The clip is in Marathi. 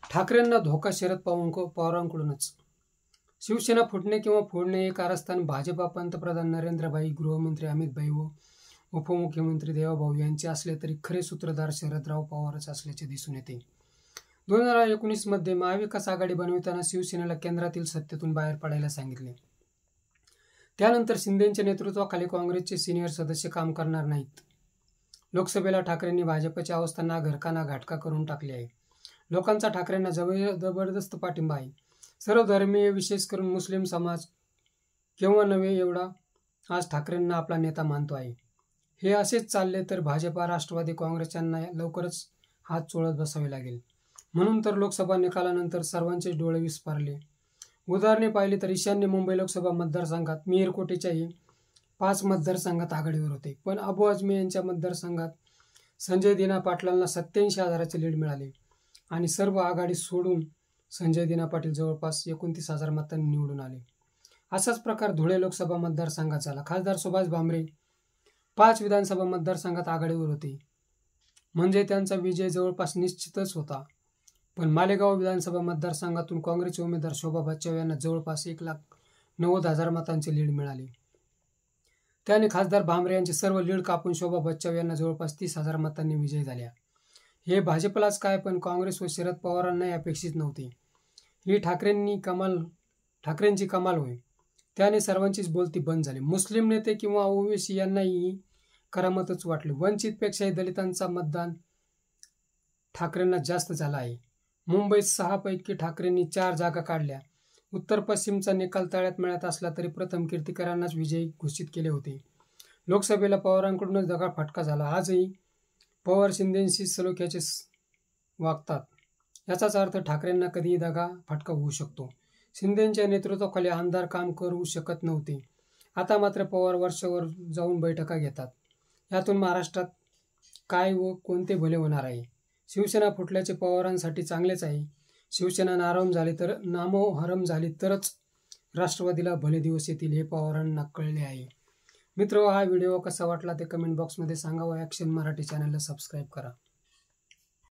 ठाकरेंना धोका शरद पवारांकडूनच. शिवसेना फुटणे किंवा फोडणे हे कारस्थान भाजपा पंतप्रधान नरेंद्रभाई, गृहमंत्री अमितभाई व उपमुख्यमंत्री देवाभाऊ यांचे असले तरी खरे सूत्रधार शरदराव पवारच असल्याचे दिसून येते. 2019 मध्ये महाविकास आघाडी बनविताना शिवसेनेला केंद्रातील सत्तेतून बाहेर पडायला सांगितले. त्यानंतर शिंदेच्या नेतृत्वाखाली काँग्रेसचे सिनियर सदस्य काम करणार नाहीत. लोकसभेला ठाकरेंनी भाजपची अवस्था ना घरका ना घाटका करून टाकली आहे. लोकांचा ठाकरेंना जबरदस्त पाठिंबा आहे. सर्व धर्मीय, विशेष करून मुस्लिम समाज केव्हा नव्हे एवढा आज ठाकरेंना आपला नेता मानतो आहे. हे असेच चालले तर भाजपा, राष्ट्रवादी काँग्रेसच्यांना लवकरच हात चोळत बसावे लागेल. म्हणून तर लोकसभा निकालानंतर सर्वांचेच डोळे विस्फारले. उदाहरणे पाहिली तर ईशान्य मुंबई लोकसभा मतदारसंघात मेहरकोटेच्याही 5 मतदारसंघात आघाडीवर होते. पण अबू आझमी यांच्या मतदारसंघात संजय दिना पाटलांना 87,000चे लीड मिळाले आणि सर्व आघाडी सोडून संजय दिना पाटील जवळपास 29,000 मतांनी निवडून आले. असाच प्रकार धुळे लोकसभा मतदारसंघात झाला. खासदार सुभाष भामरे 5 विधानसभा मतदारसंघात आघाडीवर होते, म्हणजे त्यांचा विजय जवळपास निश्चितच होता. पण मालेगाव विधानसभा मतदारसंघातून काँग्रेसचे उमेदवार शोभा बच्चाव यांना जवळपास 1,90,000 मतांचे लीड मिळाले. त्याने खासदार भामरे यांचे सर्व लीड कापून शोभा बच्चाव यांना जवळपास 30,000 मतांनी विजयी झाल्या. हे भाजपलाच काय पण काँग्रेस व शरद पवारांनाही अपेक्षित नव्हते. ही ठाकरेंची कमाल होय. त्याने सर्वांचीच बोलती बंद झाली. मुस्लिम नेते किंवा ओवेसी यांनाही करामतच वाटली. वंचितपेक्षाही दलितांचा मतदान ठाकरेंना जास्त झाला आहे. मुंबईत 6 पैकी ठाकरेंनी 4 जागा काढल्या. उत्तर पश्चिमचा निकाल तळ्यात मळ्यात असला तरी प्रथम कीर्तीकरांनाच विजयी घोषित केले होते. लोकसभेला पवारांकडूनच दगड फटका झाला. आजही पवार शिंदेशी सलोख्याचे वागतात. याचाच अर्थ ठाकरेंना कधीही दगा फटका होऊ शकतो. शिंदेच्या नेतृत्वाखाली आमदार काम करू शकत नव्हते. आता मात्र पवार वर्षावर जाऊन बैठका घेतात. यातून महाराष्ट्रात काय व कोणते भले होणार आहे? शिवसेना फुटल्याचे पवारांसाठी चांगलेच आहे. शिवसेना नामोहरम झाली तरच राष्ट्रवादीला भले दिवस येतील हे पवारांना कळले आहे. मित्र, हा व्हिडिओ कसा वाटला ते कमेंट बॉक्समध्ये सांगा व ॲक्शन मराठी चॅनलला सबस्क्राईब करा.